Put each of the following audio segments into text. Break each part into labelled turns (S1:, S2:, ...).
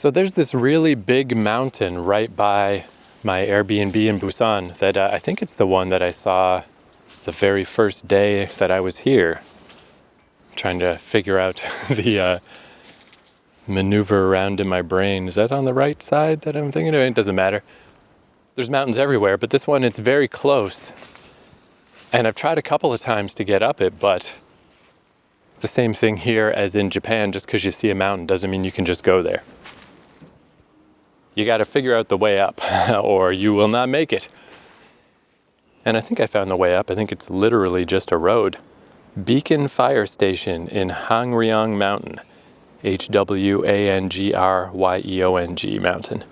S1: So there's this really big mountain right by my Airbnb in Busan that I think it's the one that I saw the very first day that I was here. Trying to figure out the maneuver around in my brain. Is that on the right side that I'm thinking of? It doesn't matter. There's mountains everywhere, but this one, it's very close. And I've tried a couple of times to get up it, but the same thing here as in Japan. Just because you see a mountain doesn't mean you can just go there. You got to figure out the way up or you will not make it. And I think I found the way up. I think it's literally just a road. Beacon Fire Station in Hangryong Mountain. Hwangryyeong Mountain.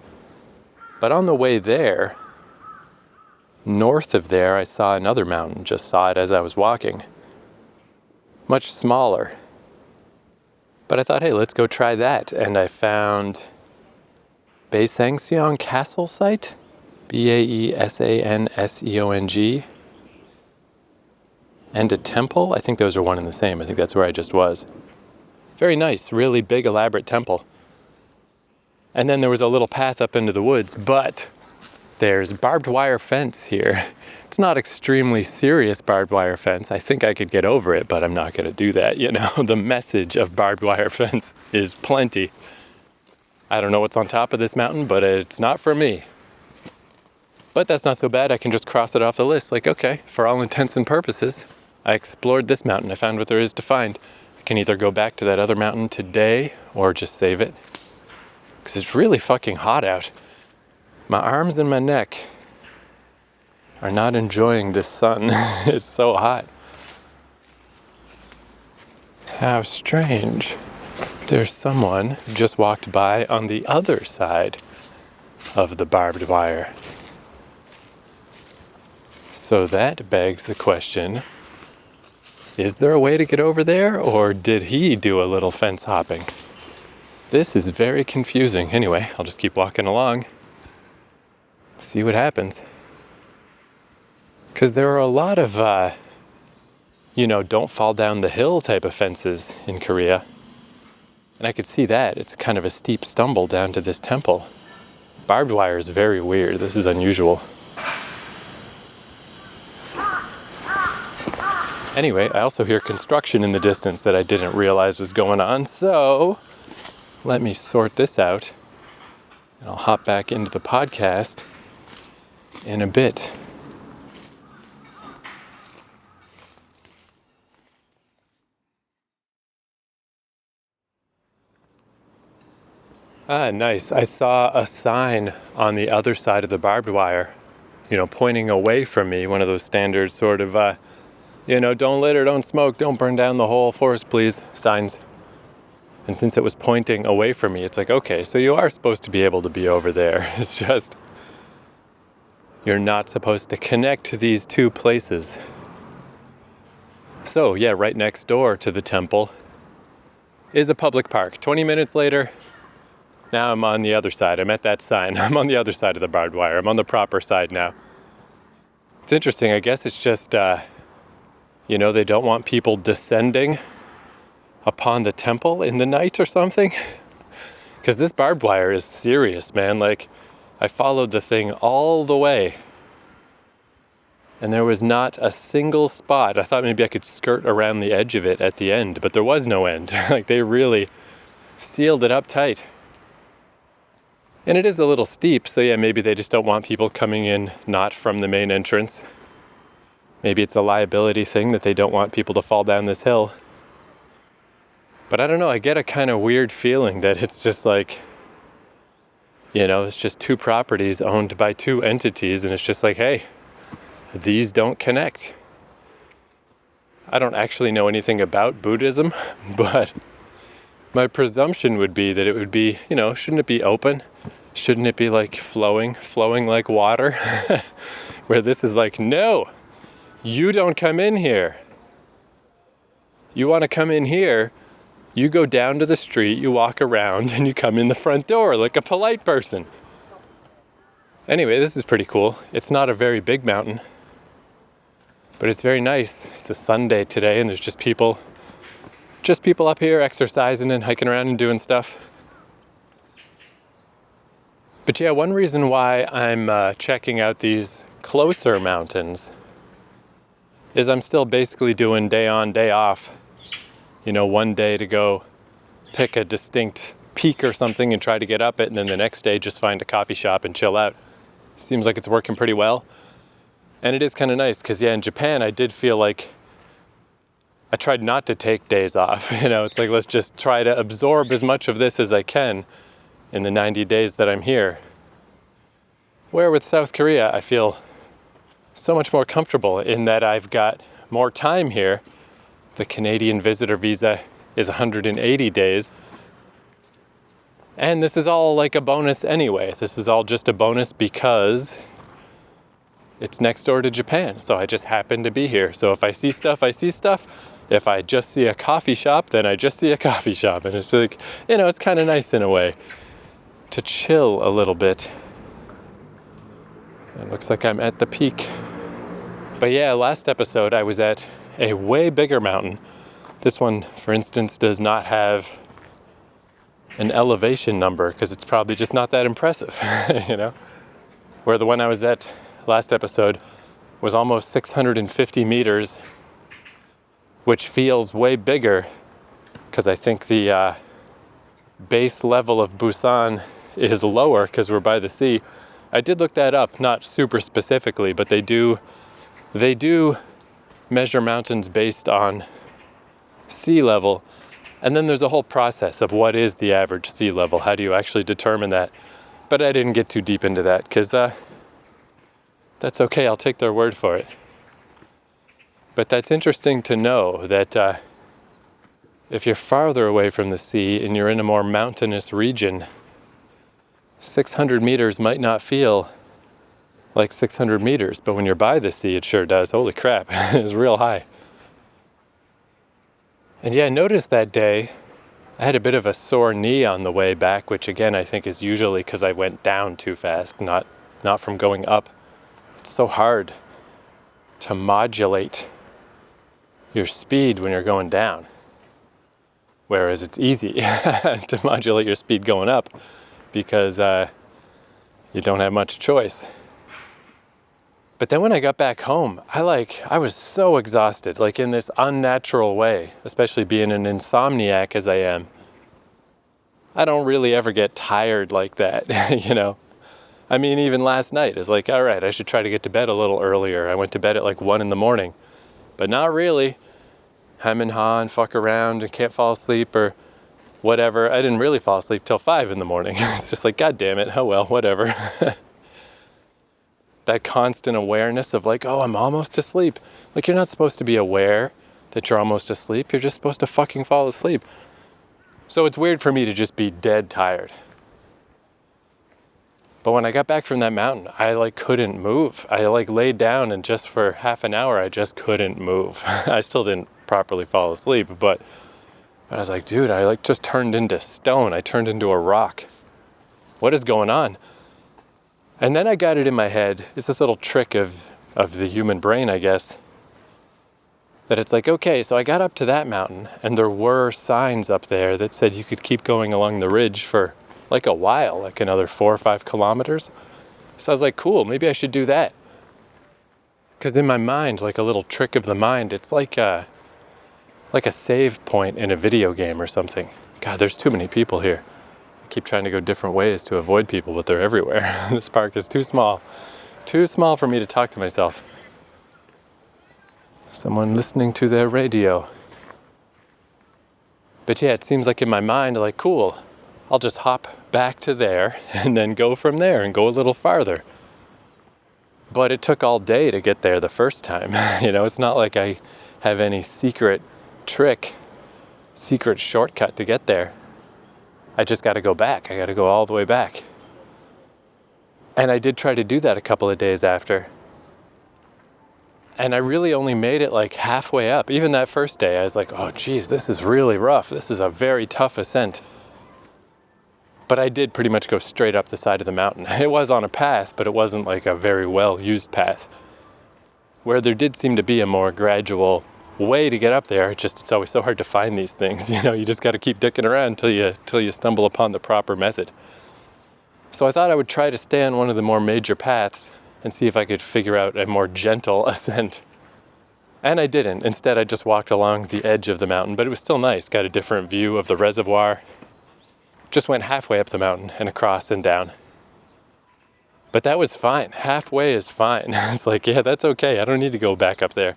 S1: But on the way there, north of there, I saw another mountain. Just saw it as I was walking. Much smaller. But I thought, hey, let's go try that. And I found Baesangseong Castle Site, Baesanseong, and a temple. I think those are one and the same. I think that's where I just was. Very nice, really big, elaborate temple. And then there was a little path up into the woods, but there's barbed wire fence here. It's not extremely serious barbed wire fence. I think I could get over it, but I'm not going to do that. You know, the message of barbed wire fence is plenty. I don't know what's on top of this mountain, but it's not for me. But that's not so bad. I can just cross it off the list. Like, okay, for all intents and purposes, I explored this mountain. I found what there is to find. I can either go back to that other mountain today or just save it. Because it's really fucking hot out. My arms and my neck are not enjoying this sun. It's so hot. How strange. There's someone who just walked by on the other side of the barbed wire. So that begs the question, is there a way to get over there, or did he do a little fence hopping? This is very confusing. Anyway, I'll just keep walking along, see what happens. Because there are a lot of, don't fall down the hill type of fences in Korea. And I could see that. It's kind of a steep stumble down to this temple. Barbed wire is very weird. This is unusual. Anyway, I also hear construction in the distance that I didn't realize was going on. So let me sort this out. And I'll hop back into the podcast in a bit. Ah, nice. I saw a sign on the other side of the barbed wire, pointing away from me. One of those standard sort of, don't litter, don't smoke, don't burn down the whole forest, please, signs. And since it was pointing away from me, it's like, okay, so you are supposed to be able to be over there. It's just, you're not supposed to connect these two places. So, yeah, right next door to the temple is a public park. 20 minutes later, now I'm on the other side. I'm at that sign. I'm on the other side of the barbed wire. I'm on the proper side now. It's interesting. I guess it's just, they don't want people descending upon the temple in the night or something. Because this barbed wire is serious, man. Like, I followed the thing all the way. And there was not a single spot. I thought maybe I could skirt around the edge of it at the end, but there was no end. Like, they really sealed it up tight. And it is a little steep, so yeah, maybe they just don't want people coming in not from the main entrance. Maybe it's a liability thing that they don't want people to fall down this hill. But I don't know, I get a kind of weird feeling that it's just like, it's just two properties owned by two entities, and it's just like, hey, these don't connect. I don't actually know anything about Buddhism, but my presumption would be that it would be, shouldn't it be open? Shouldn't it be like flowing like water? Where this is like, no, you don't come in here. You want to come in here, you go down to the street, you walk around, and you come in the front door like a polite person. Anyway, this is pretty cool. It's not a very big mountain, but it's very nice. It's a Sunday today, and there's just people up here exercising and hiking around and doing stuff. But yeah, one reason why I'm checking out these closer mountains is I'm still basically doing day on, day off. You know, one day to go pick a distinct peak or something and try to get up it, and then the next day just find a coffee shop and chill out. Seems like it's working pretty well. And it is kind of nice because, yeah, in Japan I did feel like I tried not to take days off. You know, it's like, let's just try to absorb as much of this as I can in the 90 days that I'm here. Where with South Korea, I feel so much more comfortable in that I've got more time here. The Canadian visitor visa is 180 days. And this is all like a bonus anyway. This is all just a bonus because it's next door to Japan. So I just happen to be here. So if I see stuff, I see stuff. If I just see a coffee shop, then I just see a coffee shop. And it's like, you know, it's kind of nice in a way to chill a little bit. It looks like I'm at the peak. But yeah, last episode I was at a way bigger mountain. This one, for instance, does not have an elevation number because it's probably just not that impressive, you know? Where the one I was at last episode was almost 650 meters, which feels way bigger because I think the base level of Busan is lower because we're by the sea. I did look that up, not super specifically, but they do measure mountains based on sea level. And then there's a whole process of what is the average sea level. How do you actually determine that? But I didn't get too deep into that because that's okay. I'll take their word for it. But that's interesting to know that if you're farther away from the sea and you're in a more mountainous region, 600 meters might not feel like 600 meters, but when you're by the sea, it sure does. Holy crap, it's real high. And yeah, I noticed that day, I had a bit of a sore knee on the way back, which again, I think is usually because I went down too fast, not from going up. It's so hard to modulate your speed when you're going down. Whereas it's easy to modulate your speed going up because you don't have much choice. But then when I got back home, I was so exhausted, like in this unnatural way, especially being an insomniac as I am. I don't really ever get tired like that, you know? I mean, even last night, it's like, all right, I should try to get to bed a little earlier. I went to bed at like 1 a.m, but not really. Hem and haw and fuck around and can't fall asleep or whatever. I didn't really fall asleep till 5 a.m. It's just like, God damn it, oh well, whatever. That constant awareness of like, oh, I'm almost asleep. Like, you're not supposed to be aware that you're almost asleep. You're just supposed to fucking fall asleep. So it's weird for me to just be dead tired. But when I got back from that mountain, I like couldn't move. I like laid down and just for half an hour, I just couldn't move. I still didn't properly fall asleep, but I was like, dude, I like just turned into stone. I turned into a rock. What is going on? And then I got it in my head. It's this little trick of the human brain, I guess, that it's like, okay, so I got up to that mountain and there were signs up there that said you could keep going along the ridge for like a while, like another 4 or 5 kilometers. So I was like, cool, maybe I should do that. Because in my mind, like a little trick of the mind, it's like a save point in a video game or something. God, there's too many people here. I keep trying to go different ways to avoid people, but they're everywhere. This park is too small for me to talk to myself. Someone listening to their radio. But yeah, it seems like in my mind, like, cool, I'll just hop back to there and then go from there and go a little farther. But it took all day to get there the first time. You know, it's not like I have any secret shortcut to get there. I just got to go back. I got to go all the way back. And I did try to do that a couple of days after. And I really only made it like halfway up. Even that first day, I was like, oh geez, this is really rough. This is a very tough ascent. But I did pretty much go straight up the side of the mountain. It was on a path, but it wasn't like a very well-used path. Where there did seem to be a more gradual way to get up there, it's always so hard to find these things. You know, you just got to keep dicking around till you stumble upon the proper method. So I thought I would try to stay on one of the more major paths and see if I could figure out a more gentle ascent. And I didn't. Instead, I just walked along the edge of the mountain, but it was still nice. Got a different view of the reservoir. Just went halfway up the mountain and across and down. But that was fine. Halfway is fine. It's like, yeah, that's okay. I don't need to go back up there.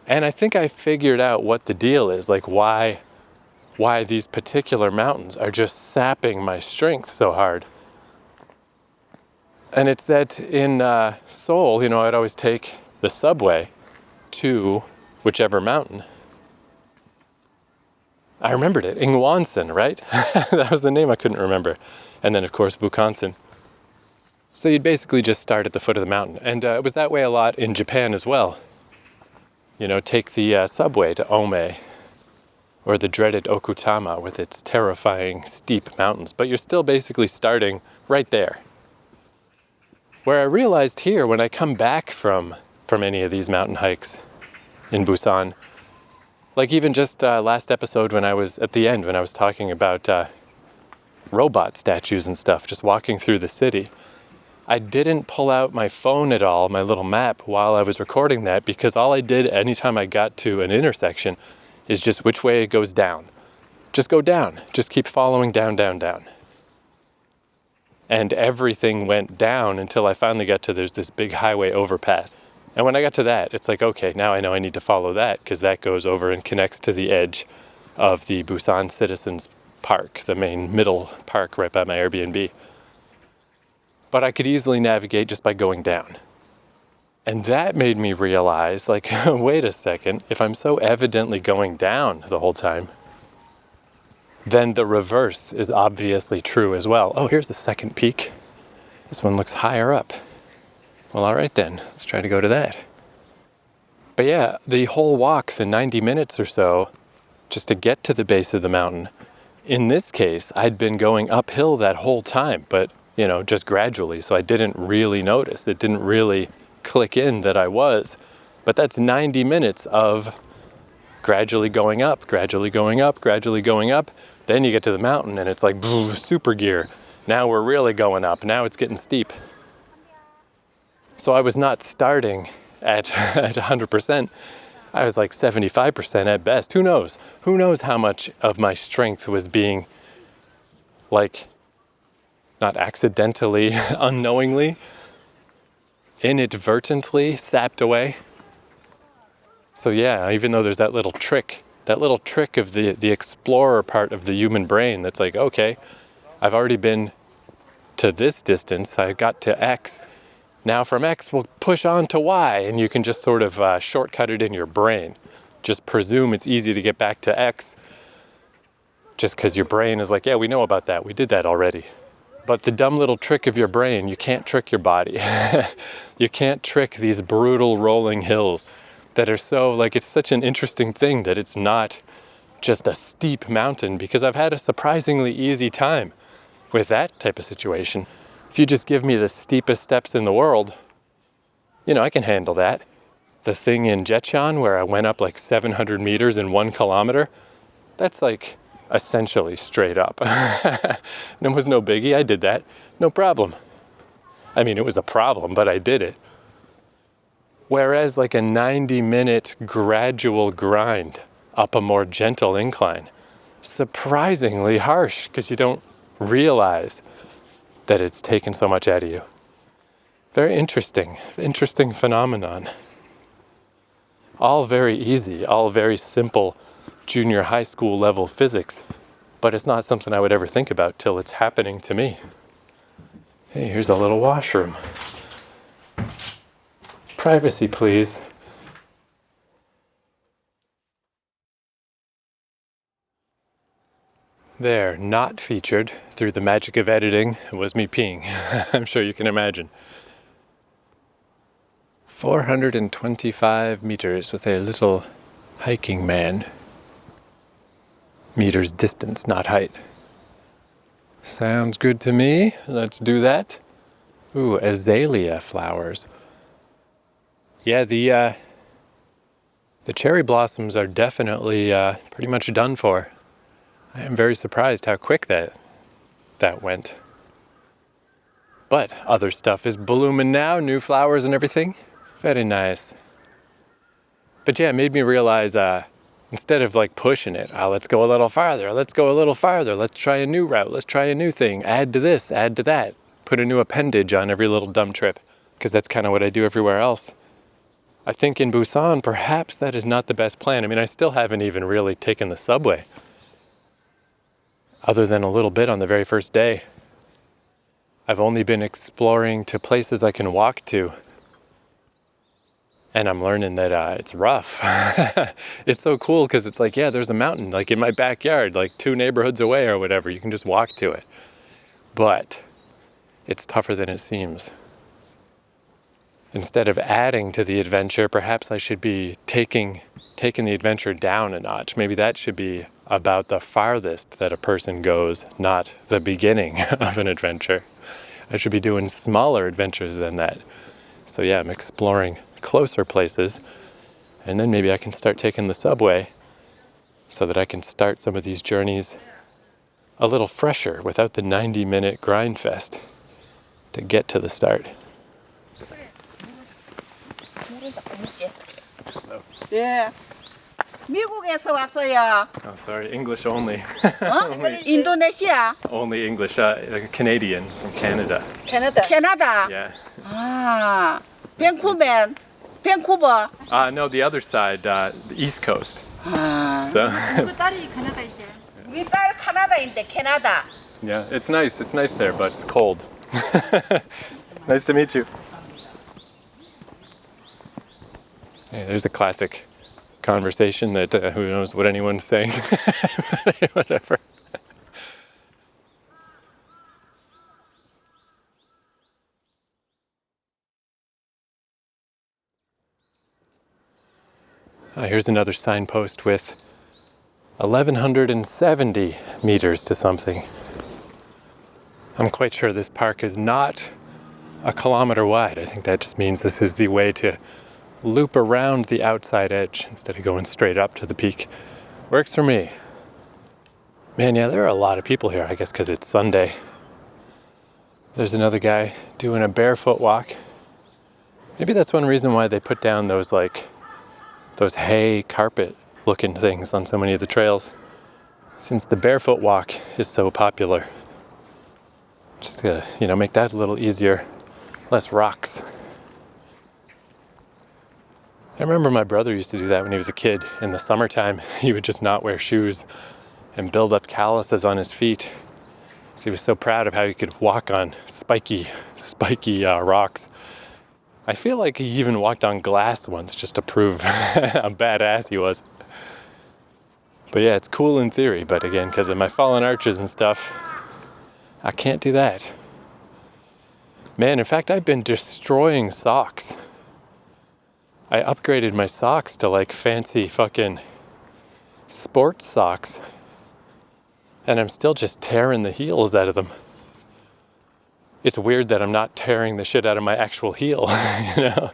S1: And I think I figured out what the deal is, like why these particular mountains are just sapping my strength so hard. And it's that in Seoul, I'd always take the subway to whichever mountain. I remembered it, Ingwansan, right? That was the name I couldn't remember. And then, of course, Bukhansan. So you'd basically just start at the foot of the mountain. And it was that way a lot in Japan as well. Take the subway to Ome, or the dreaded Okutama with its terrifying steep mountains. But you're still basically starting right there. Where I realized here, when I come back from any of these mountain hikes in Busan, like even just last episode when I was at the end, when I was talking about robot statues and stuff, just walking through the city, I didn't pull out my phone at all, my little map, while I was recording that, because all I did anytime I got to an intersection is just which way it goes down. Just go down. Just keep following down, down, down. And everything went down until I finally got to, there's this big highway overpass. And when I got to that, it's like, okay, now I know I need to follow that, because that goes over and connects to the edge of the Busan Citizens Park, the main middle park right by my Airbnb. But I could easily navigate just by going down. And that made me realize, like, wait a second, if I'm so evidently going down the whole time, then the reverse is obviously true as well. Oh, here's the second peak. This one looks higher up. Well, all right then, let's try to go to that. But yeah, the whole walk, the 90 minutes or so, just to get to the base of the mountain, in this case, I'd been going uphill that whole time, but, just gradually, so I didn't really notice. It didn't really click in that I was. But that's 90 minutes of gradually going up, gradually going up, gradually going up. Then you get to the mountain and it's like, super gear. Now we're really going up. Now it's getting steep. So I was not starting at 100%. I was like 75% at best. Who knows? Who knows how much of my strength was being, like, not accidentally, unknowingly, inadvertently sapped away. So yeah, even though there's that little trick of the explorer part of the human brain that's like, okay, I've already been to this distance, I got to X, now from X we'll push on to Y, and you can just sort of shortcut it in your brain. Just presume it's easy to get back to X, just because your brain is like, yeah, we know about that, we did that already. But the dumb little trick of your brain, you can't trick your body. You can't trick these brutal rolling hills that are so, like, it's such an interesting thing that it's not just a steep mountain, because I've had a surprisingly easy time with that type of situation. If you just give me the steepest steps in the world, I can handle that. The thing in Jecheon where I went up like 700 meters in 1 kilometer, that's like essentially straight up. It was no biggie. I did that. No problem. I mean, it was a problem, but I did it. Whereas like a 90-minute gradual grind up a more gentle incline, surprisingly harsh, because you don't realize that it's taken so much out of you. Very interesting phenomenon. All very easy, all very simple junior high school level physics, but it's not something I would ever think about till it's happening to me. Hey, here's a little washroom. Privacy, please. There, not featured through the magic of editing, was me peeing. I'm sure you can imagine. 425 meters with a little hiking man. Meters distance, not height. Sounds good to me. Let's do that. Ooh, azalea flowers. Yeah, the cherry blossoms are definitely pretty much done for. I am very surprised how quick that went. But other stuff is blooming now, new flowers and everything. Very nice. But yeah, it made me realize, instead of like pushing it, let's go a little farther, let's go a little farther, let's try a new route, let's try a new thing, add to this, add to that, put a new appendage on every little dumb trip, because that's kind of what I do everywhere else. I think in Busan, perhaps that is not the best plan. I mean, I still haven't even really taken the subway, other than a little bit on the very first day. I've only been exploring to places I can walk to. And I'm learning that it's rough. It's so cool because it's like, yeah, there's a mountain like in my backyard, like 2 neighborhoods away or whatever. You can just walk to it. But it's tougher than it seems. Instead of adding to the adventure, perhaps I should be taking the adventure down a notch. Maybe that should be about the farthest that a person goes, not the beginning of an adventure. I should be doing smaller adventures than that. So yeah, I'm exploring closer places, and then maybe I can start taking the subway so that I can start some of these journeys a little fresher without the 90-minute grind fest to get to the start.
S2: 네. 미국에서 왔어요.
S1: Oh, sorry, English only.
S2: 인도네시아.
S1: Only English, Canadian from Canada.
S2: 캐나다.
S1: Yeah.
S2: 아, 밴쿠버.
S1: No, the other side, the East Coast.
S2: 아,
S1: So,
S3: 딸이 캐나다 있지.
S2: 우리 딸 캐나다인데 캐나다.
S1: yeah, it's nice. It's nice there, but it's cold. Nice to meet you. Yeah, there's a classic conversation that who knows what anyone's saying. Whatever. Here's another signpost with 1,170 meters to something. I'm quite sure this park is not a kilometer wide. I think that just means this is the way to loop around the outside edge instead of going straight up to the peak. Works for me. Man, yeah, there are a lot of people here, I guess because it's Sunday. There's another guy doing a barefoot walk. Maybe that's one reason why they put down those hay carpet looking things on so many of the trails, since the barefoot walk is so popular. Just to, make that a little easier, less rocks. I remember my brother used to do that when he was a kid. In the summertime, he would just not wear shoes and build up calluses on his feet. So he was so proud of how he could walk on spiky rocks. I feel like he even walked on glass once just to prove how badass he was. But yeah, it's cool in theory, but again, because of my fallen arches and stuff, I can't do that. Man, in fact, I've been destroying socks. I upgraded my socks to like fancy fucking sports socks, and I'm still just tearing the heels out of them. It's weird that I'm not tearing the shit out of my actual heel, I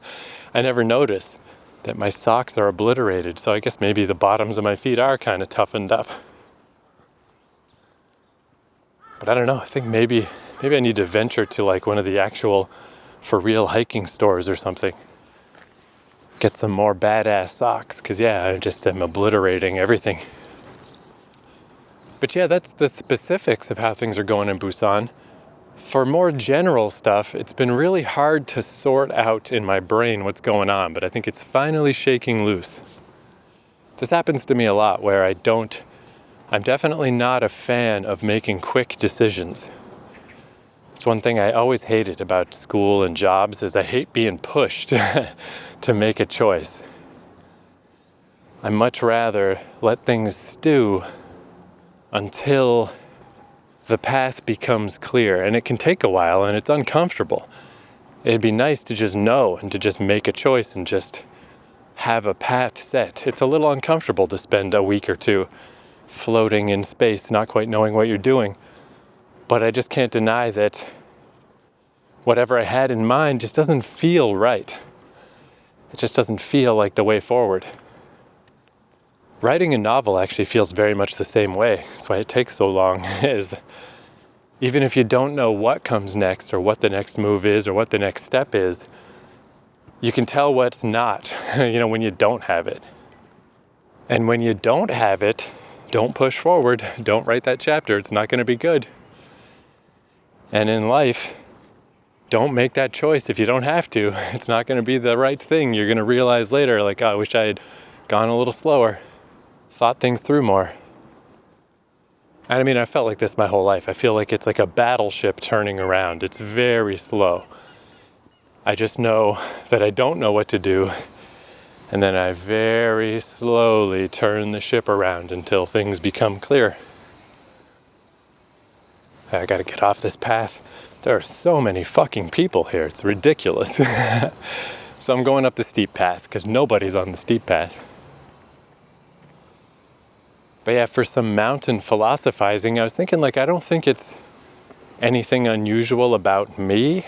S1: never noticed that my socks are obliterated, so I guess maybe the bottoms of my feet are kind of toughened up. But I don't know, I think maybe I need to venture to like one of the actual for real hiking stores or something. Get some more badass socks, because yeah, I just am obliterating everything. But yeah, that's the specifics of how things are going in Busan. For more general stuff, it's been really hard to sort out in my brain what's going on, but I think it's finally shaking loose. This happens to me a lot where I'm definitely not a fan of making quick decisions. It's one thing I always hated about school and jobs is I hate being pushed to make a choice. I much rather let things stew until the path becomes clear, and it can take a while and it's uncomfortable. It'd be nice to just know and to just make a choice and just have a path set. It's a little uncomfortable to spend a week or two floating in space, not quite knowing what you're doing. But I just can't deny that whatever I had in mind just doesn't feel right. It just doesn't feel like the way forward. Writing a novel actually feels very much the same way. That's why it takes so long, is even if you don't know what comes next or what the next move is or what the next step is, you can tell what's not, when you don't have it. And when you don't have it, don't push forward. Don't write that chapter. It's not going to be good. And in life, don't make that choice if you don't have to. It's not going to be the right thing. You're going to realize later, like, oh, I wish I had gone a little slower, thought things through more. And I mean, I felt like this my whole life. I feel like it's like a battleship turning around. It's very slow. I just know that I don't know what to do. And then I very slowly turn the ship around until things become clear. I gotta get off this path. There are so many fucking people here. It's ridiculous. So I'm going up the steep path because nobody's on the steep path. But yeah, for some mountain philosophizing, I was thinking, like, I don't think it's anything unusual about me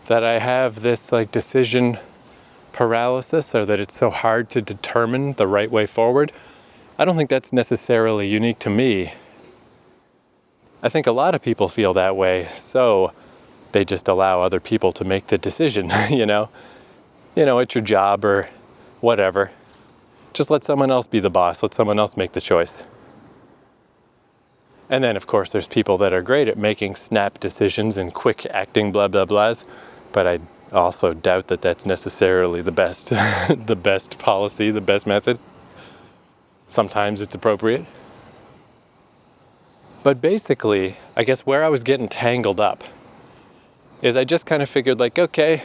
S1: that I have this like decision paralysis, or that it's so hard to determine the right way forward. I don't think that's necessarily unique to me. I think a lot of people feel that way, so they just allow other people to make the decision, at your job or whatever. Just let someone else be the boss, let someone else make the choice. And then, of course, there's people that are great at making snap decisions and quick acting blah, blah, blahs, but I also doubt that that's necessarily the best, the best policy, the best method. Sometimes it's appropriate. But basically, I guess where I was getting tangled up is I just kind of figured, like, okay,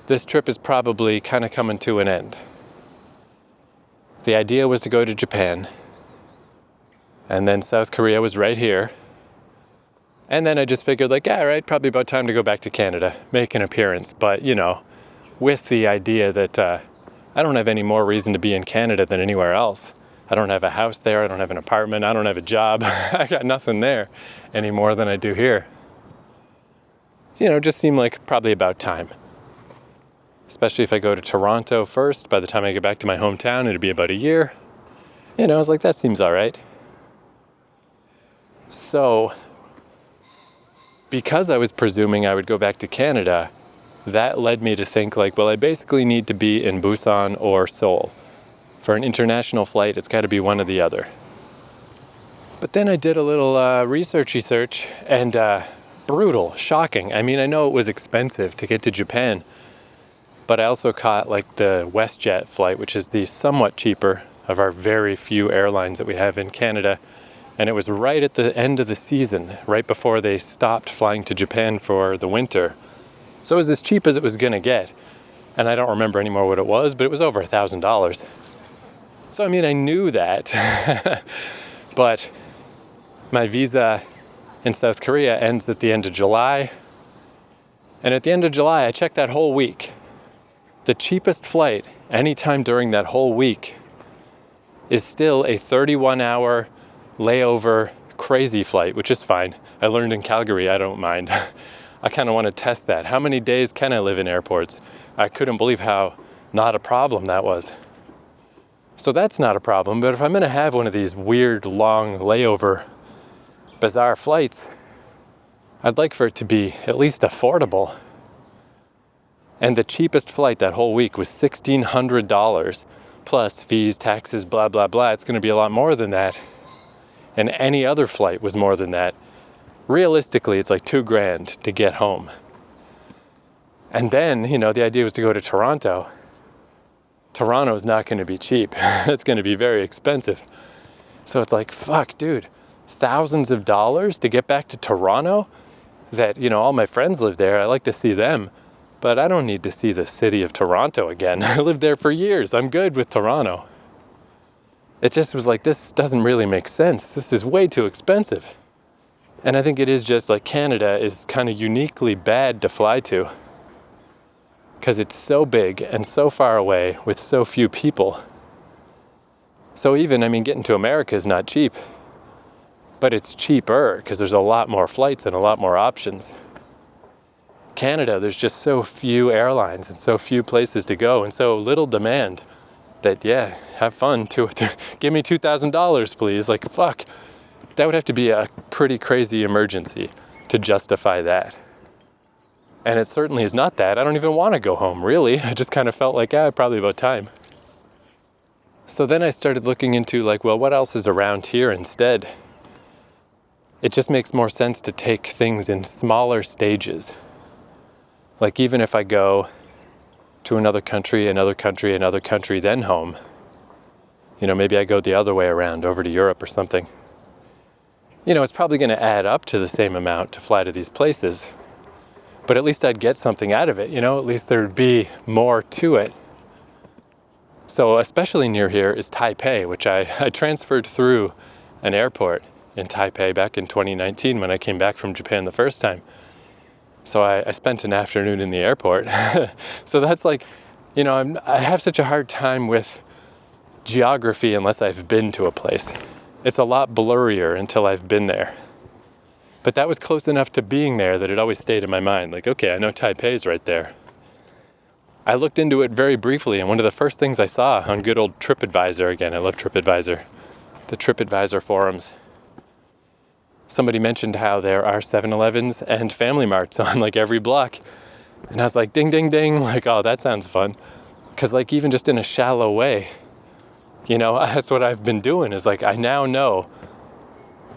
S1: this trip is probably kind of coming to an end. The idea was to go to Japan, and then South Korea was right here. And then I just figured, like, yeah, right, probably about time to go back to Canada, make an appearance. But, with the idea that I don't have any more reason to be in Canada than anywhere else. I don't have a house there, I don't have an apartment, I don't have a job. I got nothing there any more than I do here. Just seemed like probably about time. Especially if I go to Toronto first, by the time I get back to my hometown, it'll be about a year. I was like, that seems all right. So, because I was presuming I would go back to Canada, that led me to think, like, well, I basically need to be in Busan or Seoul. For an international flight, it's got to be one or the other. But then I did a little research, and brutal, shocking. I mean, I know it was expensive to get to Japan, but I also caught like the WestJet flight, which is the somewhat cheaper of our very few airlines that we have in Canada. And it was right at the end of the season, right before they stopped flying to Japan for the winter. So it was as cheap as it was going to get. And I don't remember anymore what it was, but it was over $1,000. So, I mean, I knew that. But my visa in South Korea ends at the end of July. And at the end of July, I checked that whole week. The cheapest flight anytime during that whole week is still a 31-hour layover crazy flight, which is fine. I learned in Calgary, I don't mind. I kind of want to test that. How many days can I live in airports? I couldn't believe how not a problem that was. So that's not a problem, but if I'm going to have one of these weird, long layover, bizarre flights, I'd like for it to be at least affordable. And the cheapest flight that whole week was $1,600 plus fees, taxes, blah, blah, blah. It's going to be a lot more than that. And any other flight was more than that. Realistically, it's like $2,000 to get home. And then, the idea was to go to Toronto. Toronto's not going to be cheap. It's going to be very expensive. So it's like, fuck, dude, thousands of dollars to get back to Toronto? That, all my friends live there. I like to see them. But I don't need to see the city of Toronto again. I lived there for years. I'm good with Toronto. It just was like, this doesn't really make sense. This is way too expensive. And I think it is just like Canada is kind of uniquely bad to fly to. Because it's so big and so far away with so few people. So even, getting to America is not cheap. But it's cheaper because there's a lot more flights and a lot more options. Canada, there's just so few airlines and so few places to go and so little demand that, yeah, have fun. Give me $2,000, please. Like, fuck. That would have to be a pretty crazy emergency to justify that. And it certainly is not that. I don't even want to go home, really. I just kind of felt like, probably about time. So then I started looking into like, well, what else is around here instead? It just makes more sense to take things in smaller stages. Like even if I go to another country, then home, maybe I go the other way around over to Europe or something. It's probably going to add up to the same amount to fly to these places, but at least I'd get something out of it, at least there'd be more to it. So especially near here is Taipei, which I transferred through an airport in Taipei back in 2019 when I came back from Japan the first time. So I spent an afternoon in the airport. So that's like, I have such a hard time with geography unless I've been to a place. It's a lot blurrier until I've been there. But that was close enough to being there that it always stayed in my mind. Like, okay, I know Taipei's right there. I looked into it very briefly, and one of the first things I saw on good old TripAdvisor, again, I love TripAdvisor, the TripAdvisor forums, somebody mentioned how there are 7-Elevens and Family Marts on like every block. And I was like, ding, ding, ding, like, oh, that sounds fun. Because like even just in a shallow way, that's what I've been doing is like, I now know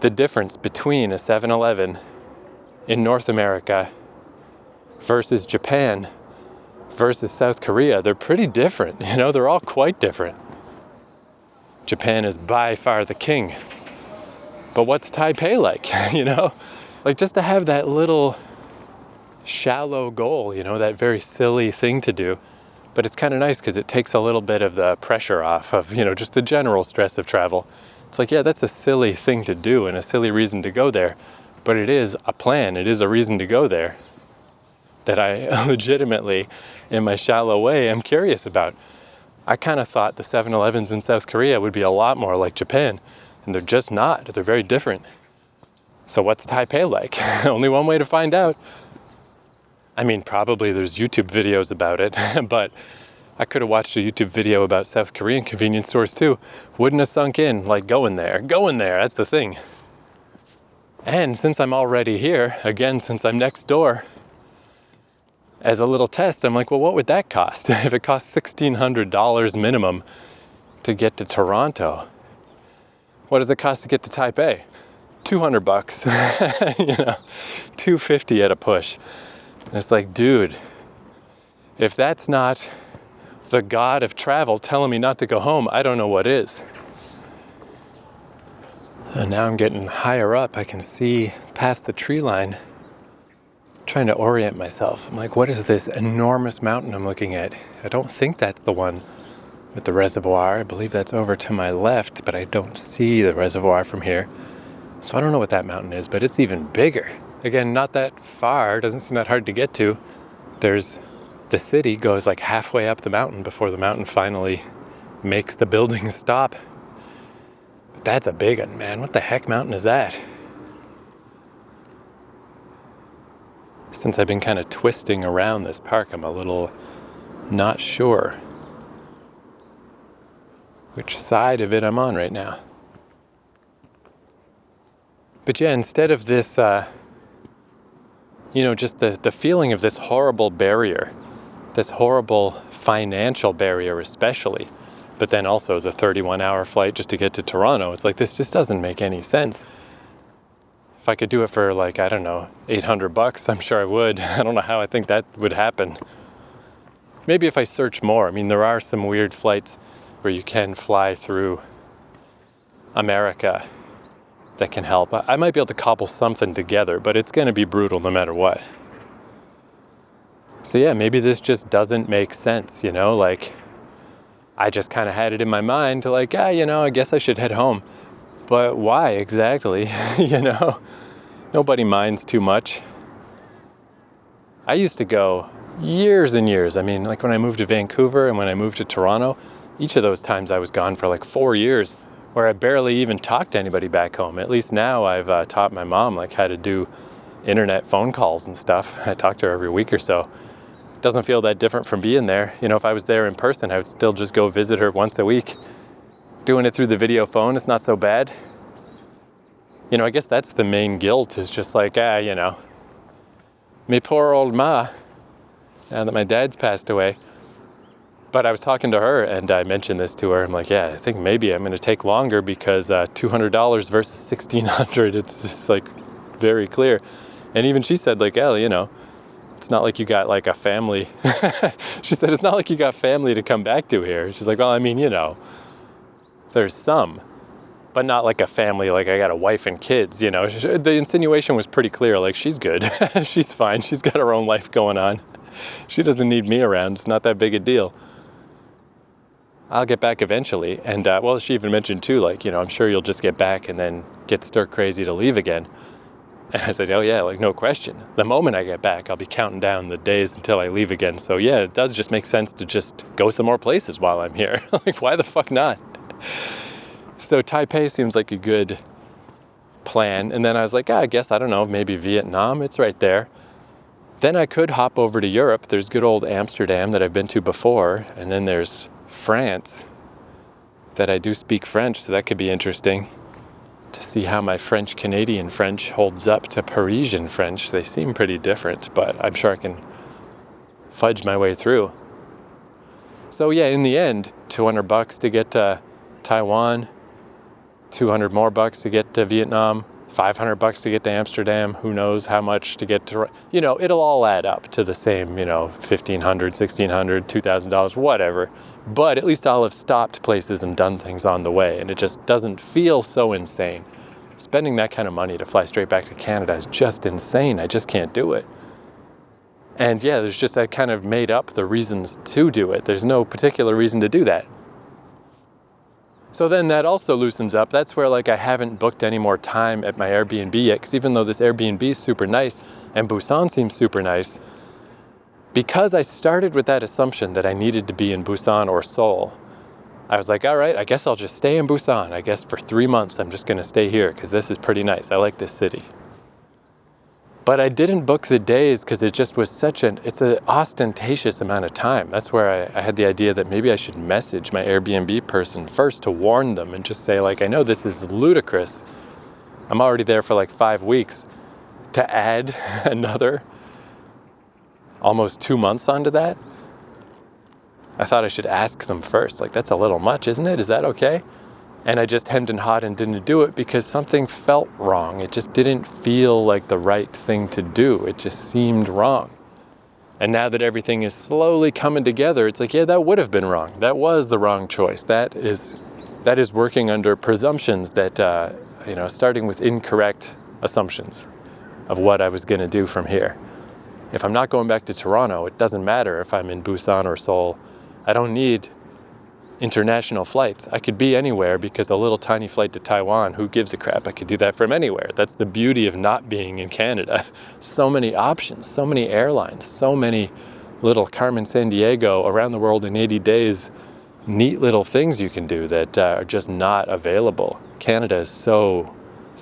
S1: the difference between a 7-Eleven in North America versus Japan versus South Korea. They're pretty different, they're all quite different. Japan is by far the king. But what's Taipei like, Like just to have that little shallow goal, that very silly thing to do. But it's kind of nice because it takes a little bit of the pressure off of, just the general stress of travel. It's like, yeah, that's a silly thing to do and a silly reason to go there. But it is a plan, it is a reason to go there that I legitimately, in my shallow way, am curious about. I kind of thought the 7-Elevens in South Korea would be a lot more like Japan. And they're just not. They're very different. So what's Taipei like? Only one way to find out. I mean, probably there's YouTube videos about it, but I could have watched a YouTube video about South Korean convenience stores too. Wouldn't have sunk in, like going there, that's the thing. And since I'm already here, again, since I'm next door, as a little test, I'm like, well, what would that cost? If it costs $1,600 minimum to get to Toronto, what does it cost to get to Taipei? $200, $250 at a push. And it's like, dude, if that's not the god of travel telling me not to go home, I don't know what is. And now I'm getting higher up. I can see past the tree line, trying to orient myself. I'm like, what is this enormous mountain I'm looking at? I don't think that's the one with the reservoir. I believe that's over to my left, but I don't see the reservoir from here. So I don't know what that mountain is, but it's even bigger. Again, not that far, doesn't seem that hard to get to. The city goes like halfway up the mountain before the mountain finally makes the buildings stop. But that's a big one, man. What the heck mountain is that? Since I've been kind of twisting around this park, I'm a little not sure which side of it I'm on right now. But yeah, instead of this, just the feeling of this horrible barrier, this horrible financial barrier especially, but then also the 31-hour flight just to get to Toronto, it's like, this just doesn't make any sense. If I could do it for like, I don't know, $800, I'm sure I would. I don't know how I think that would happen. Maybe if I search more. I mean, there are some weird flights where you can fly through America that can help. I might be able to cobble something together, but it's going to be brutal no matter what. So yeah, maybe this just doesn't make sense, like I just kind of had it in my mind to like, I guess I should head home. But why exactly? Nobody minds too much. I used to go years and years. I mean, like when I moved to Vancouver and when I moved to Toronto, each of those times I was gone for like 4 years, where I barely even talked to anybody back home. At least now I've taught my mom like how to do internet phone calls and stuff. I talk to her every week or so. It doesn't feel that different from being there. If I was there in person, I would still just go visit her once a week. Doing it through the video phone, it's not so bad. you know, I guess that's the main guilt, is just like, you know, me poor old ma, now that my dad's passed away. But I was talking to her and I mentioned this to her. I'm like, yeah, I think maybe I'm going to take longer because $200 versus $1,600, it's just like very clear. And even she said, like, Elle, you know, it's not like you got like a family. She said, it's not like you got family to come back to here. She's like, well, I mean, you know, there's some, but not like a family, like I got a wife and kids, you know. The insinuation was pretty clear, like she's good. She's fine. She's got her own life going on. She doesn't need me around. It's not that big a deal. I'll get back eventually. And well, she even mentioned too, like, you know, I'm sure you'll just get back and then get stir crazy to leave again. And I said, oh yeah, like no question. The moment I get back, I'll be counting down the days until I leave again. So yeah, it does just make sense to just go some more places while I'm here. Like, why the fuck not? So Taipei seems like a good plan. And then I was like, I guess, I don't know, maybe Vietnam, it's right there. Then I could hop over to Europe. There's good old Amsterdam that I've been to before. And then there's France, that I do speak French, so that could be interesting to see how my French-Canadian French holds up to Parisian French. They seem pretty different, but I'm sure I can fudge my way through. So yeah, in the end, $200 to get to Taiwan, $200 more to get to Vietnam, $500 to get to Amsterdam, who knows how much to get to, you know, it'll all add up to the same, you know, $1,500, $1,600, $2,000, whatever. But at least I'll have stopped places and done things on the way, and it just doesn't feel so insane. Spending that kind of money to fly straight back to Canada is just insane. I just can't do it. And yeah, there's just, I kind of made up the reasons to do it. There's no particular reason to do that. So then that also loosens up. That's where like I haven't booked any more time at my Airbnb yet, because even though this Airbnb is super nice and Busan seems super nice, because I started with that assumption that I needed to be in Busan or Seoul, I was like, all right, I guess I'll just stay in Busan. I guess for 3 months, I'm just going to stay here because this is pretty nice. I like this city. But I didn't book the days because it just was it's an ostentatious amount of time. That's where I had the idea that maybe I should message my Airbnb person first to warn them and just say, like, I know this is ludicrous. I'm already there for like 5 weeks. To add another almost 2 months onto that, I thought I should ask them first. Like, that's a little much, isn't it? Is that okay? And I just hemmed and hawed and didn't do it because something felt wrong. It just didn't feel like the right thing to do. It just seemed wrong. And now that everything is slowly coming together, it's like, yeah, that would have been wrong. That was the wrong choice. That is working under presumptions that, starting with incorrect assumptions of what I was going to do from here. If I'm not going back to Toronto, it doesn't matter if I'm in Busan or Seoul. I don't need international flights. I could be anywhere because a little tiny flight to Taiwan, who gives a crap? I could do that from anywhere. That's the beauty of not being in Canada. So many options, so many airlines, so many little Carmen Sandiego around the world in 80 days, neat little things you can do that are just not available. Canada is so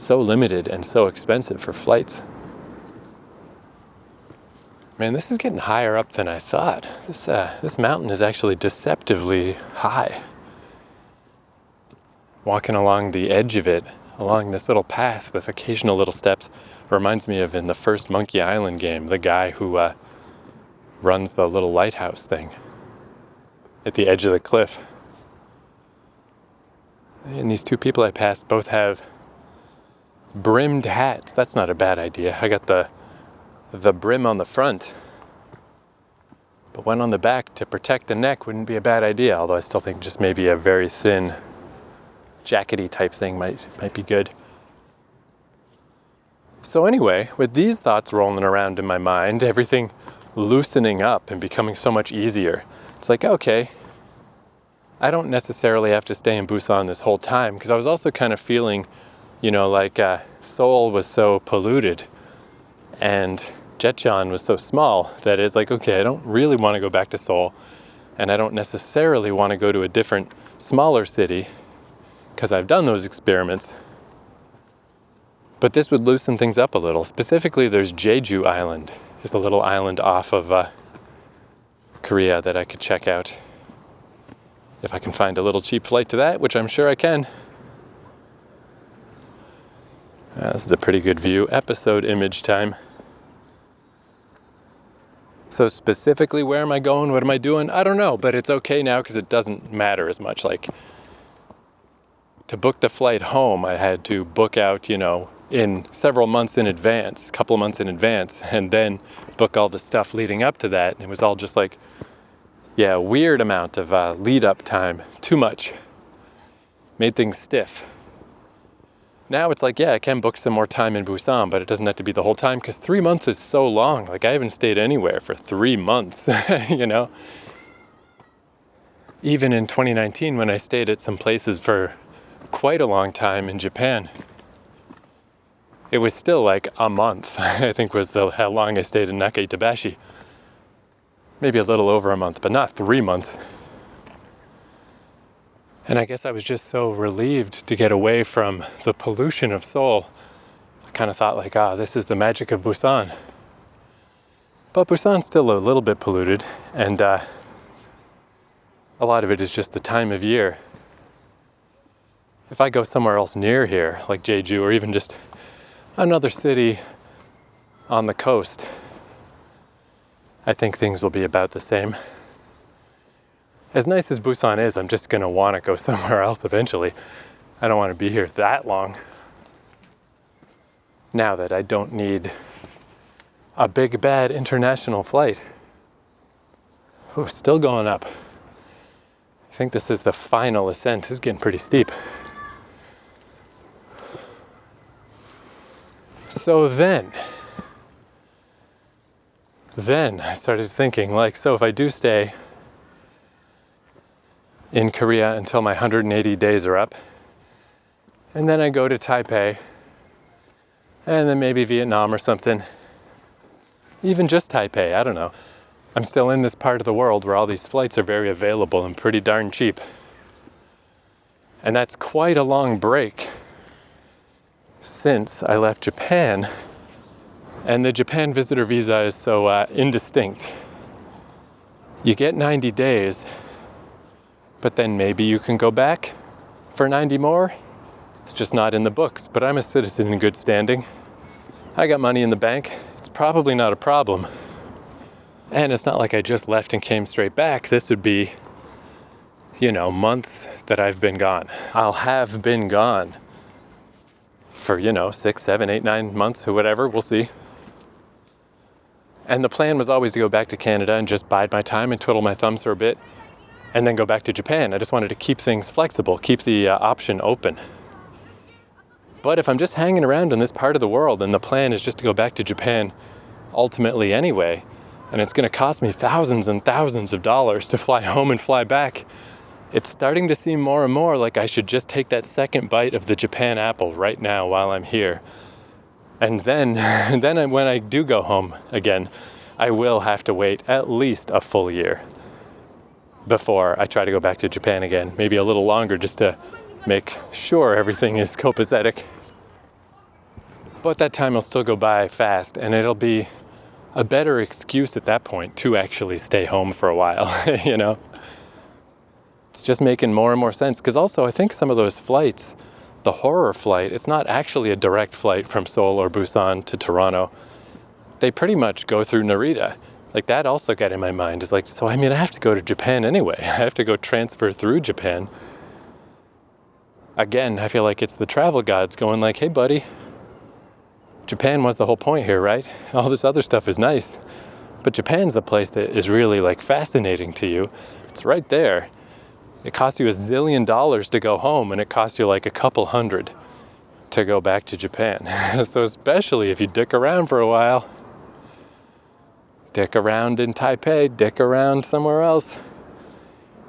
S1: limited and so expensive for flights. Man, this is getting higher up than I thought. This mountain is actually deceptively high. Walking along the edge of it, along this little path with occasional little steps, reminds me of in the first Monkey Island game, the guy who runs the little lighthouse thing at the edge of the cliff. And these two people I passed both have brimmed hats. That's not a bad idea. I got the brim on the front, but one on the back to protect the neck wouldn't be a bad idea, although I still think just maybe a very thin jackety type thing might be good. So anyway, with these thoughts rolling around in my mind, everything loosening up and becoming so much easier, it's like, okay, I don't necessarily have to stay in Busan this whole time, because I was also kind of feeling, like Seoul was so polluted and Jecheon was so small that it's like, okay, I don't really want to go back to Seoul, and I don't necessarily want to go to a different, smaller city, because I've done those experiments. But this would loosen things up a little. Specifically, there's Jeju Island. It's a little island off of Korea that I could check out if I can find a little cheap flight to that, which I'm sure I can. This is a pretty good view. Episode image time. So specifically, where am I going? What am I doing? I don't know, but it's okay now because it doesn't matter as much. Like, to book the flight home, I had to book out, in several months in advance, a couple of months in advance, and then book all the stuff leading up to that. And it was all just like, a weird amount of lead up time. Too much. Made things stiff. Now it's like, I can book some more time in Busan, but it doesn't have to be the whole time because 3 months is so long. Like, I haven't stayed anywhere for 3 months, Even in 2019, when I stayed at some places for quite a long time in Japan, it was still like a month, I think was how long I stayed in Nakai Itabashi. Maybe a little over a month, but not 3 months. And I guess I was just so relieved to get away from the pollution of Seoul. I kind of thought like, this is the magic of Busan. But Busan's still a little bit polluted, and a lot of it is just the time of year. If I go somewhere else near here, like Jeju, or even just another city on the coast, I think things will be about the same. As nice as Busan is, I'm just going to want to go somewhere else eventually. I don't want to be here that long. Now that I don't need a big bad international flight. Ooh, still going up. I think this is the final ascent. This is getting pretty steep. So then I started thinking, so if I do stay in Korea until my 180 days are up, and then I go to Taipei, and then maybe Vietnam or something, even just Taipei, I don't know. I'm still in this part of the world where all these flights are very available and pretty darn cheap. And that's quite a long break since I left Japan, and the Japan visitor visa is so indistinct. You get 90 days, but then maybe you can go back for 90 more. It's just not in the books, but I'm a citizen in good standing. I got money in the bank. It's probably not a problem. And it's not like I just left and came straight back. This would be, months that I've been gone. I'll have been gone for, 6, 7, 8, 9 months or whatever. We'll see. And the plan was always to go back to Canada and just bide my time and twiddle my thumbs for a bit, and then go back to Japan. I just wanted to keep things flexible, keep the option open. But if I'm just hanging around in this part of the world and the plan is just to go back to Japan ultimately anyway, and it's going to cost me thousands and thousands of dollars to fly home and fly back, it's starting to seem more and more like I should just take that second bite of the Japan apple right now while I'm here. And then when I do go home again, I will have to wait at least a full year before I try to go back to Japan again. Maybe a little longer just to make sure everything is copacetic. But that time will still go by fast, and it'll be a better excuse at that point to actually stay home for a while, It's just making more and more sense. Because also, I think some of those flights, the horror flight, it's not actually a direct flight from Seoul or Busan to Toronto. They pretty much go through Narita. Like, that also got in my mind. It's like, I have to go to Japan anyway. I have to go transfer through Japan. Again, I feel like it's the travel gods going like, hey buddy, Japan was the whole point here, right? All this other stuff is nice, but Japan's the place that is really fascinating to you. It's right there. It costs you $1 zillion to go home, and it costs you a couple hundred to go back to Japan. So especially if you dick around for a while, dick around in Taipei, dick around somewhere else,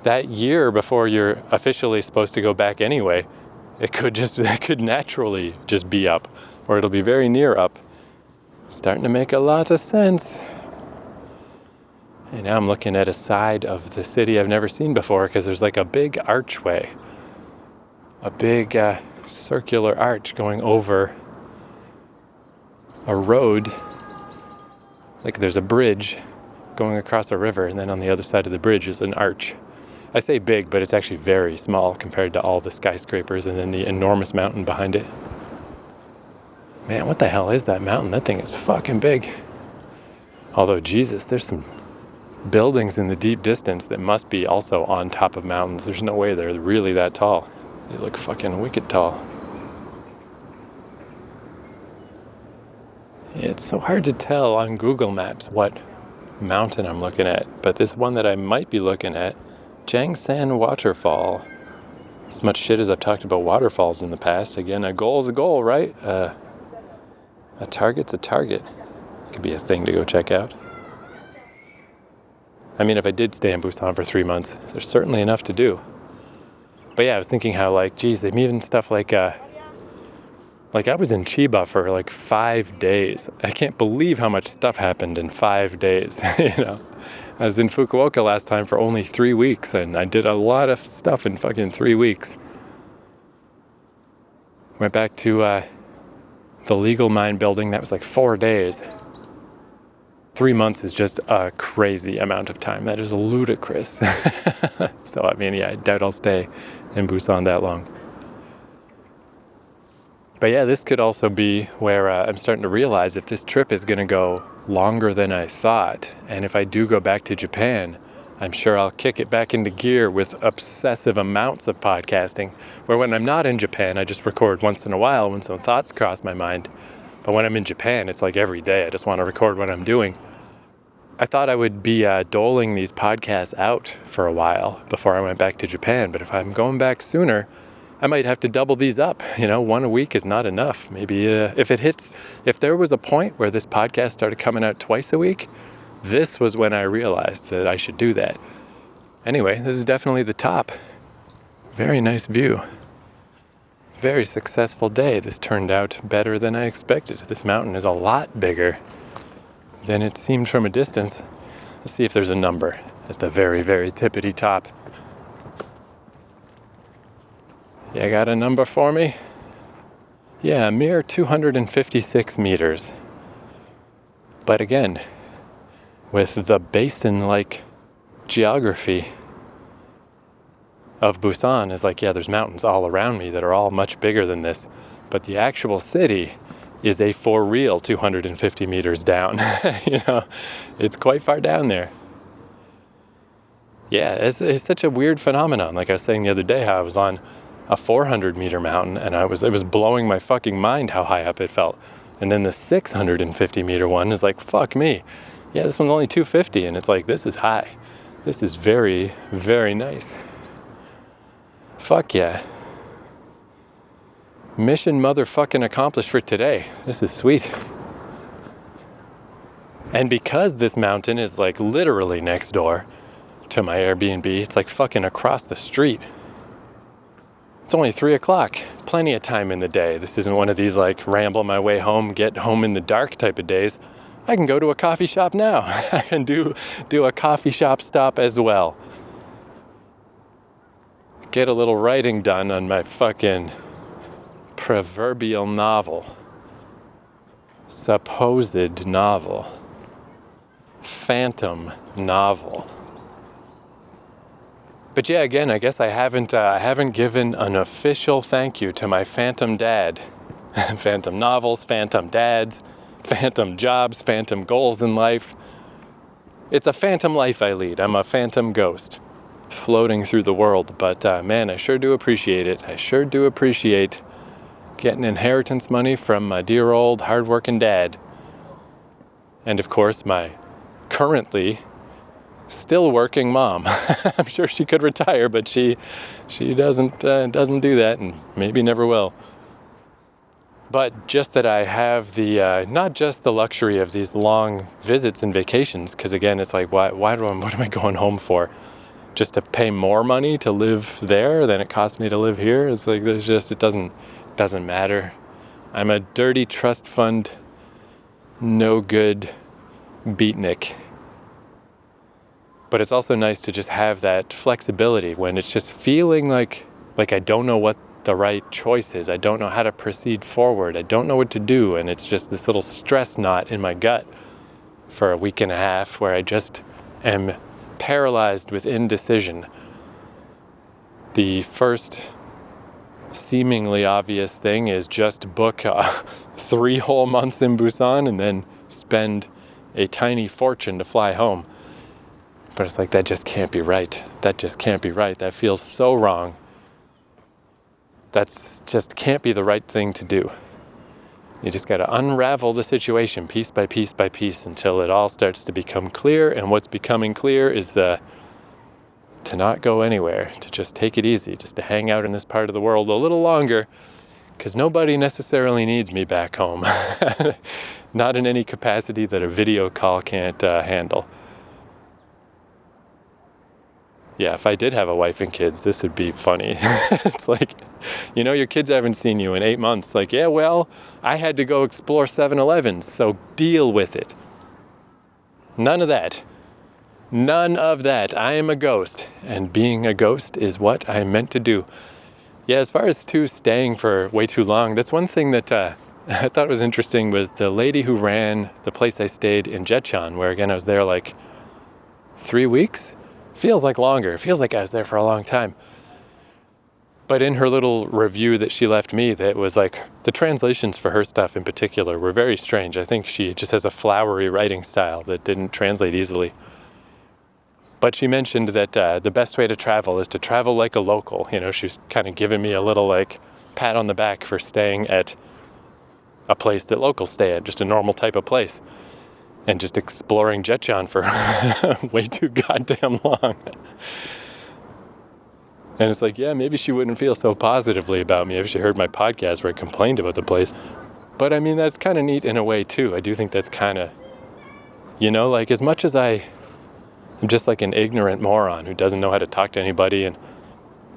S1: that year before you're officially supposed to go back anyway, it could naturally just be up, or it'll be very near up. Starting to make a lot of sense. And now I'm looking at a side of the city I've never seen before, because there's a big archway, a big circular arch going over a road. There's a bridge going across a river, and then on the other side of the bridge is an arch. I say big, but it's actually very small compared to all the skyscrapers and then the enormous mountain behind it. Man, what the hell is that mountain? That thing is fucking big. Although, Jesus, there's some buildings in the deep distance that must be also on top of mountains. There's no way they're really that tall. They look fucking wicked tall. It's so hard to tell on Google Maps what mountain I'm looking at, but this one that I might be looking at, Jangsan Waterfall. As much shit as I've talked about waterfalls in the past, again, a goal is a goal, right? A target's a target. It could be a thing to go check out. I mean, if I did stay in Busan for 3 months, there's certainly enough to do. But yeah, I was thinking how, like, geez, they even stuff like I was in Chiba for like 5 days. I can't believe how much stuff happened in 5 days, you know. I was in Fukuoka last time for only 3 weeks, and I did a lot of stuff in fucking 3 weeks. Went back to the legal mine building, that was like 4 days. 3 months is just a crazy amount of time. That is ludicrous. So, I mean, yeah, I doubt I'll stay in Busan that long. But yeah, this could also be where I'm starting to realize if this trip is going to go longer than I thought, and if I do go back to Japan, I'm sure I'll kick it back into gear with obsessive amounts of podcasting, where when I'm not in Japan, I just record once in a while when some thoughts cross my mind. But when I'm in Japan, it's like every day. I just want to record what I'm doing. I thought I would be doling these podcasts out for a while before I went back to Japan, but if I'm going back sooner, I might have to double these up. You know, 1 a week is not enough. Maybe if there was a point where this podcast started coming out twice a week, this was when I realized that I should do that. Anyway, this is definitely the top. Very nice view. Very successful day. This turned out better than I expected. This mountain is a lot bigger than it seemed from a distance. Let's see if there's a number at the very, very tippity top. You got a number for me? Yeah, a mere 256 meters. But again, with the basin-like geography of Busan, is like, yeah, there's mountains all around me that are all much bigger than this. But the actual city is a for real 250 meters down. You know, it's quite far down there. Yeah, it's such a weird phenomenon. Like I was saying the other day, how I was on a 400-meter mountain, and it was blowing my fucking mind how high up it felt. And then the 650-meter one is like, fuck me. Yeah, this one's only 250, and it's like, this is high. This is very, very nice. Fuck yeah. Mission motherfucking accomplished for today. This is sweet. And because this mountain is like literally next door to my Airbnb, it's like fucking across the street. It's only 3 o'clock. Plenty of time in the day. This isn't one of these like ramble my way home, get home in the dark type of days. I can go to a coffee shop now. I can do a coffee shop stop as well. Get a little writing done on my fucking proverbial novel. Supposed novel. Phantom novel. But yeah, again, I guess I haven't given an official thank you to my phantom dad. Phantom novels, phantom dads, phantom jobs, phantom goals in life. It's a phantom life I lead. I'm a phantom ghost floating through the world. But man, I sure do appreciate it. I sure do appreciate getting inheritance money from my dear old hardworking dad. And of course, my currently still working mom. I'm sure she could retire, but she doesn't do that, and maybe never will. But just that I have the not just the luxury of these long visits and vacations, because again, it's like, what am I going home for? Just to pay more money to live there than it costs me to live here? It's like it doesn't matter. I'm a dirty trust fund, no good beatnik. But it's also nice to just have that flexibility when it's just feeling like I don't know what the right choice is. I don't know how to proceed forward. I don't know what to do. And it's just this little stress knot in my gut for a week and a half where I just am paralyzed with indecision. The first seemingly obvious thing is just book 3 whole months in Busan and then spend a tiny fortune to fly home. But it's like, that just can't be right. That just can't be right. That feels so wrong. That's just can't be the right thing to do. You just got to unravel the situation piece by piece by piece until it all starts to become clear. And what's becoming clear is to not go anywhere, to just take it easy, just to hang out in this part of the world a little longer, because nobody necessarily needs me back home. Not in any capacity that a video call can't handle. Yeah, if I did have a wife and kids, this would be funny. It's like, your kids haven't seen you in 8 months. Like, yeah, well, I had to go explore 7-Elevens, so deal with it. None of that. None of that. I am a ghost, and being a ghost is what I'm meant to do. Yeah, as far as staying for way too long, that's one thing that I thought was interesting was the lady who ran the place I stayed in Jecheon, where again I was there like 3 weeks. Feels like longer. It feels like I was there for a long time. But in her little review that she left me, that was like, the translations for her stuff in particular were very strange. I think she just has a flowery writing style that didn't translate easily. But she mentioned that the best way to travel is to travel like a local. She was kind of giving me a little like pat on the back for staying at a place that locals stay at, just a normal type of place. And just exploring Jecheon for way too goddamn long. And it's like, yeah, maybe she wouldn't feel so positively about me if she heard my podcast where I complained about the place. But I mean, that's kind of neat in a way too. I do think that's kind of, like as much as I'm just like an ignorant moron who doesn't know how to talk to anybody, and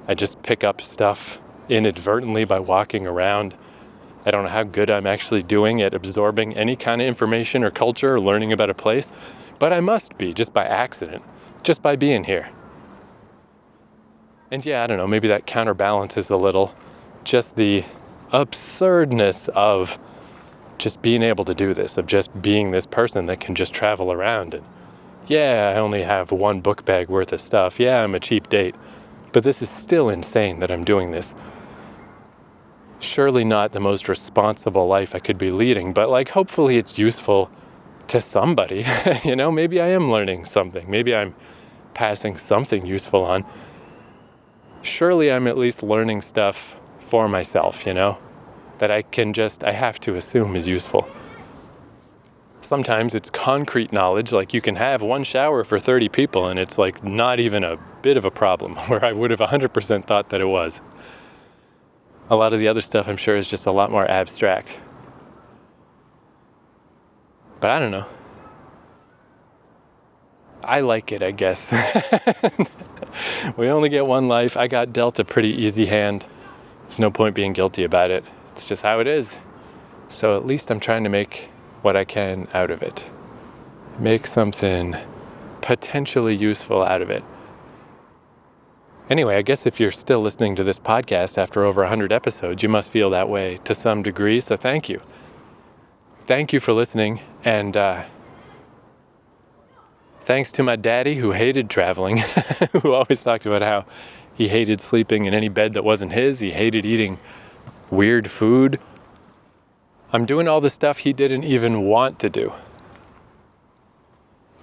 S1: I just pick up stuff inadvertently by walking around. I don't know how good I'm actually doing at absorbing any kind of information or culture or learning about a place, but I must be just by accident, just by being here. And yeah, I don't know, maybe that counterbalances a little just the absurdness of just being able to do this, of just being this person that can just travel around. And yeah, I only have 1 book bag worth of stuff. Yeah, I'm a cheap date, but this is still insane that I'm doing this. Surely not the most responsible life I could be leading, but like hopefully it's useful to somebody. Maybe I am learning something. Maybe I'm passing something useful on. Surely I'm at least learning stuff for myself, that I have to assume is useful. Sometimes it's concrete knowledge, like you can have 1 shower for 30 people and it's like not even a bit of a problem, where I would have 100% thought that it was. A lot of the other stuff, I'm sure, is just a lot more abstract. But I don't know. I like it, I guess. We only get 1 life. I got dealt a pretty easy hand. There's no point being guilty about it. It's just how it is. So at least I'm trying to make what I can out of it. Make something potentially useful out of it. Anyway, I guess if you're still listening to this podcast after over 100 episodes, you must feel that way to some degree, so thank you. Thank you for listening, and thanks to my daddy who hated traveling, who always talked about how he hated sleeping in any bed that wasn't his, he hated eating weird food. I'm doing all the stuff he didn't even want to do.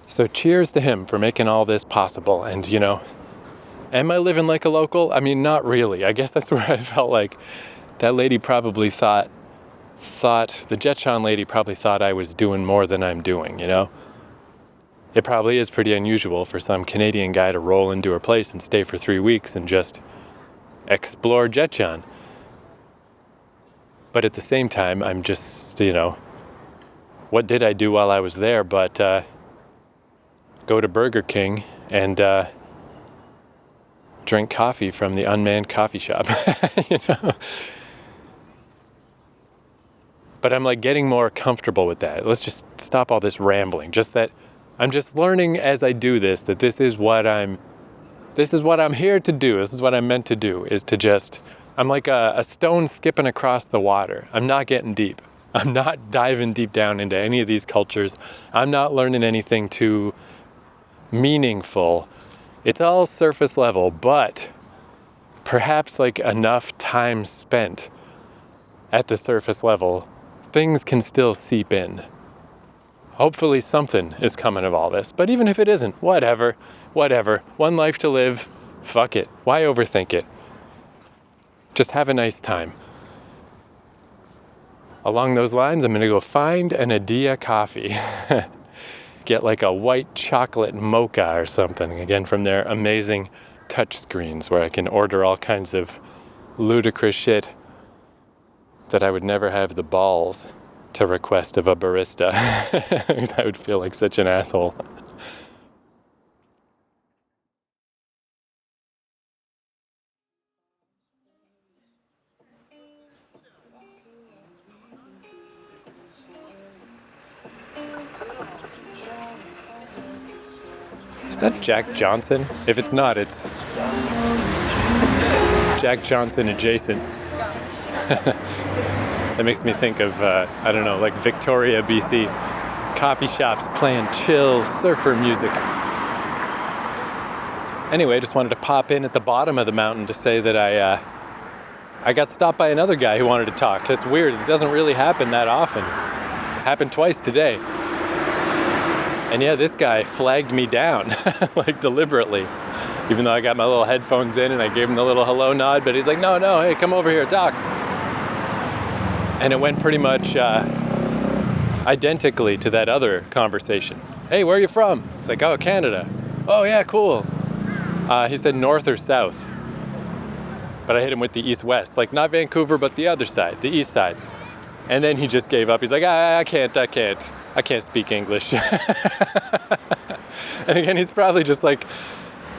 S1: So cheers to him for making all this possible, and am I living like a local? I mean, not really. I guess that's where I felt like that lady probably thought the Jecheon lady probably thought I was doing more than I'm doing, It probably is pretty unusual for some Canadian guy to roll into her place and stay for 3 weeks and just explore Jecheon. But at the same time, I'm just, what did I do while I was there but go to Burger King and drink coffee from the unmanned coffee shop, But I'm like getting more comfortable with that. Let's just stop all this rambling. Just that I'm just learning as I do this, that this is what I'm here to do. This is what I'm meant to do, is to just, I'm like a stone skipping across the water. I'm not getting deep. I'm not diving deep down into any of these cultures. I'm not learning anything too meaningful. It's all surface level, but perhaps like enough time spent at the surface level, things can still seep in. Hopefully something is coming of all this, but even if it isn't, whatever. One life to live, fuck it. Why overthink it? Just have a nice time. Along those lines, I'm gonna go find an Adia coffee. Get like a white chocolate mocha or something, again from their amazing touchscreens where I can order all kinds of ludicrous shit that I would never have the balls to request of a barista. I would feel like such an asshole. Is that Jack Johnson? If it's not, it's Jack Johnson adjacent. That makes me think of, I don't know, like Victoria, BC. Coffee shops playing chill surfer music. Anyway, I just wanted to pop in at the bottom of the mountain to say that I got stopped by another guy who wanted to talk. That's weird. It doesn't really happen that often. It happened twice today. And yeah, this guy flagged me down, like deliberately. Even though I got my little headphones in and I gave him the little hello nod, but he's like, no, hey, come over here, talk. And it went pretty much identically to that other conversation. Hey, where are you from? It's like, oh, Canada. Oh, yeah, cool. He said north or south. But I hit him with the east-west, like not Vancouver, but the other side, the east side. And then he just gave up. He's like, I can't speak English. And again, he's probably just like,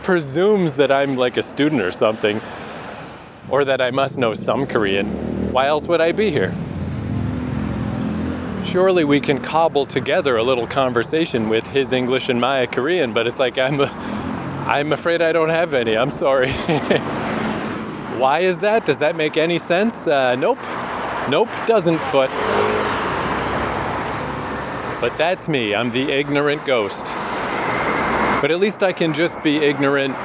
S1: presumes that I'm like a student or something, or that I must know some Korean. Why else would I be here? Surely we can cobble together a little conversation with his English and my Korean, but it's like, I'm afraid I don't have any. I'm sorry. Why is that? Does that make any sense? Nope, doesn't, but that's me. I'm the ignorant ghost. But at least I can just be ignorant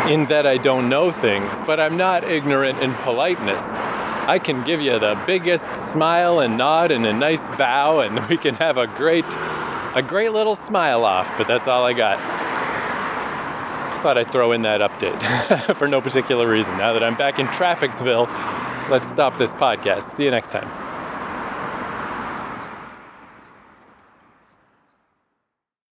S1: in that I don't know things, but I'm not ignorant in politeness. I can give you the biggest smile and nod and a nice bow, and we can have a great little smile off, but that's all I got. Just thought I'd throw in that update for no particular reason. Now that I'm back in Trafficsville, let's stop this podcast. See you next time.